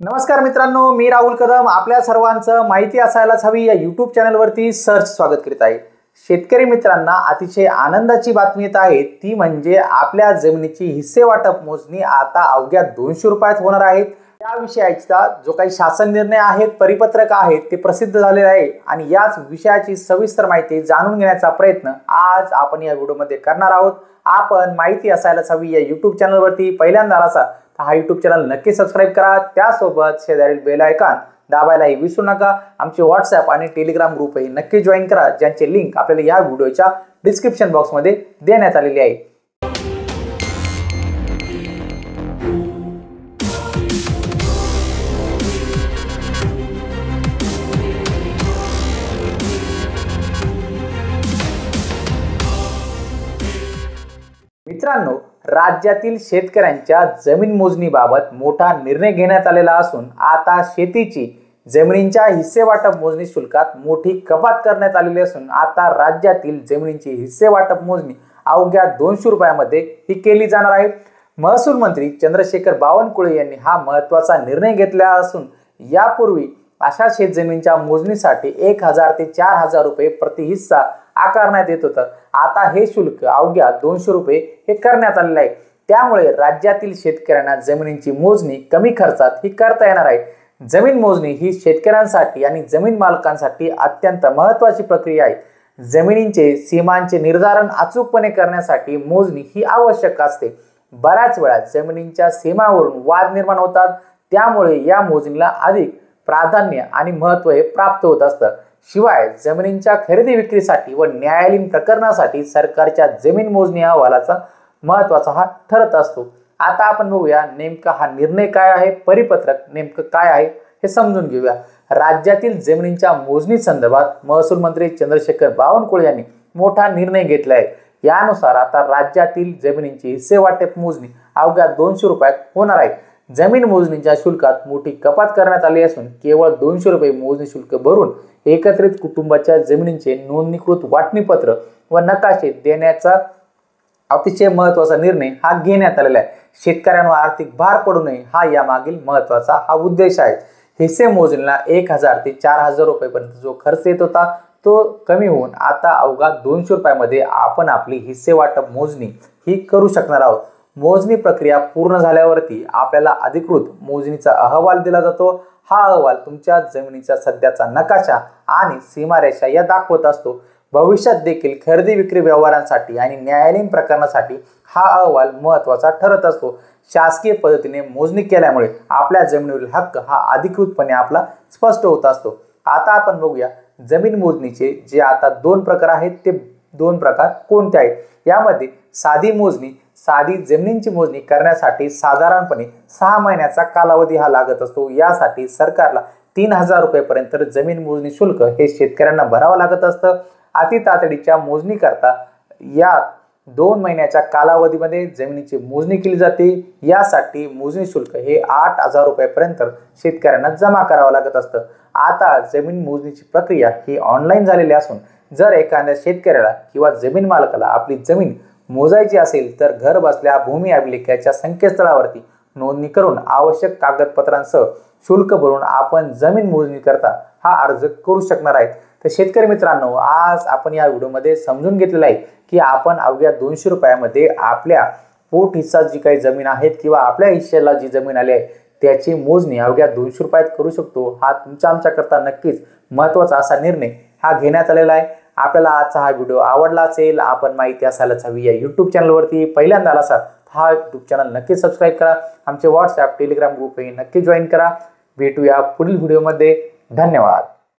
नमस्कार मित्रांनो, मी राहुल कदम आपल्या सर्वांचं माहिती असायलाच हवी या यूट्यूब चॅनलवरती स्वागत करीत आहे। शेतकरी मित्रांना अतिशय आनंदाची बातमी येत आहे, ती म्हणजे आपल्या जमिनीची हिस्से वाटप मोजणी आता अवघ्या 200 रुपयात होणार आहे। या विषयाचा जो काही शासन निर्णय आहेत, परिपत्रक आहेत ते प्रसिद्ध झालेले आहे आणि याच विषयाची सविस्तर माहिती जाणून घेण्याचा प्रयत्न आज आपण या व्हिडिओमध्ये करणार आहोत। आपण माहिती असायलाच हवी या यूट्यूब चॅनलवरती पहिल्यांदा आलात तर हा यूट्यूब चॅनल नक्की सबस्क्राइब करा, त्यासोबत शेजारील बेल आयकॉन दाबायलाही विसरू नका। आमचे व्हॉट्सअप आणि टेलिग्राम ग्रुपही नक्की जॉइन करा, ज्यांचे लिंक आपल्याला या व्हिडिओच्या डिस्क्रिप्शन बॉक्समध्ये देण्यात आलेली आहे। मित्रांनो, राज्यातील शेतकऱ्यांच्या जमीन मोजणीबाबत मोठा निर्णय घेण्यात आलेला असून आता शेतीची जमिनींच्या हिस्से वाटप मोजणी शुल्कात मोठी कपात करण्यात आलेली असून आता राज्यातील जमिनींची हिस्से वाटप मोजणी अवघ्या 200 रुपयामध्ये ही केली जाणार आहे। महसूल मंत्री चंद्रशेखर बावनकुळे यांनी हा महत्त्वाचा निर्णय घेतला असून यापूर्वी अशा शेतजमिनींच्या मोजणीसाठी 1000 ते 4000 रुपये प्रति हिस्सा आकारण्यात येत होतं। आता हे शुल्क अवघ्या 200 रुपये हे करण्यात आलेले आहे। त्यामुळे राज्यातील शेतकऱ्यांना जमिनींची मोजणी कमी खर्चात ही करता येणार आहे। जमीन मोजणी ही शेतकऱ्यांसाठी आणि जमीन मालकांसाठी अत्यंत महत्त्वाची प्रक्रिया आहे। जमिनींचे सीमांचे निर्धारण अचूकपणे करण्यासाठी मोजणी ही आवश्यक असते। बऱ्याच वेळा जमिनींच्या सीमावरून वाद निर्माण होतात, त्यामुळे या मोजणीला अधिक प्राधान्य आणि महत्त्व हे प्राप्त होत असतं। शिवाय जमिनींच्या खरेदी विक्रीसाठी व न्यायालयीन प्रकरणासाठी सरकारच्या जमीन मोजणी अहवालाचा महत्त्वाचा हा ठरत असतो। आता आपण बघूया नेमका हा निर्णय काय आहे, परिपत्रक नेमकं काय आहे हे समजून घेऊया। राज्यातील जमिनींच्या मोजणी संदर्भात महसूल मंत्री चंद्रशेखर बावनकुळे यांनी मोठा निर्णय घेतला आहे। यानुसार आता राज्यातील जमिनींची हिस्से वाटप मोजणी अवघ्या 200 रुपयात होणार आहे। जमीन मोजणीच्या शुल्कात मोठी कपात करण्यात आली असून केवळ 200 रुपये मोजणी शुल्क भरून एकत्रित कुटुंबाच्या जमिनींचे नोंदणीकृत वाटणीपत्र व नकाशे देण्याचा अतिशय महत्त्वाचा निर्णय हा घेण्यात आलेला आहे। शेतकऱ्यांवर आर्थिक भार पडू नये हा यामागील महत्त्वाचा हा उद्देश आहे। हिस्से मोजणीला 1000 ते 4000 रुपयेपर्यंत जो खर्च येत होता तो कमी होऊन आता अवघ्या 200 रुपयामध्ये आपण आपली हिस्से वाटप मोजणी ही करू शकणार आहोत। मोजणी प्रक्रिया पूर्ण झाल्यावरती आपल्याला अधिकृत मोजणीचा अहवाल दिला जातो। हा अहवाल तुमच्या जमिनीचा सध्याचा नकाशा आणि सीमारेषा या दाखवत असतो। भविष्यात देखील खरेदी विक्री व्यवहारांसाठी आणि न्यायालयीन प्रकरणासाठी हा अहवाल महत्त्वाचा ठरत असतो। शासकीय पद्धतीने मोजणी केल्यामुळे आपल्या जमिनीवरील हक्क हा अधिकृतपणे आपला स्पष्ट होत असतो। आता आपण बघूया जमीन मोजणीचे जे आता 2 प्रकार आहेत ते 2 प्रकार कोणते आहेत। यामध्ये साधी मोजणी, साधी जमिनींची मोजणी करण्यासाठी साधारणपणे 6 महिन्याचा कालावधी हा लागत असतो। यासाठी सरकारला 3000 रुपयेपर्यंत जमीन मोजणी शुल्क हे शेतकऱ्यांना भरावं लागत असतं। अति तातडीच्या मोजणी करता या 2 महिन्याच्या कालावधीमध्ये जमिनीची मोजणी केली जाते। यासाठी मोजणी शुल्क हे 8000 रुपयेपर्यंत शेतकऱ्यांना जमा करावं लागत असतं। आता जमीन मोजणीची प्रक्रिया ही ऑनलाईन झालेली असून जर एखाद्या शेतकऱ्याला किंवा जमीन मालकाला आपली जमीन मोजायची असेल तर घर बसल्या भूमी अभिलेखाच्या संकेतस्थळावरती नोंदणी करून आवश्यक कागदपत्रांसह शुल्क भरून आपण जमीन मोजणी करता हा अर्ज करू शकणार आहे। तर शेतकरी मित्रांनो, आज आपण या व्हिडिओमध्ये समजून घेतलेलं आहे की आपण अवघ्या 200 रुपयामध्ये आपल्या पोट हिस्सा जी काही जमीन आहेत किंवा आपल्या हिश्श्याला जी जमीन आली आहे त्याची मोजणी अवघ्या 200 रुपयात करू शकतो। हा तुमच्या आमच्याकरता नक्कीच महत्त्वाचा असा निर्णय हा घेण्यात आलेला आहे। आपल्याला आजचा हा व्हिडिओ आवडला असेल, आपण माहिती असायलाच हवी या यूट्यूब चॅनलवरती पहिल्यांदा आला असाल हा यूट्यूब चॅनल नक्की सबस्क्राइब करा। आमचे व्हॉट्सअप टेलिग्राम ग्रुपही नक्की जॉईन करा। भेटूया पुढील व्हिडिओमध्ये। धन्यवाद।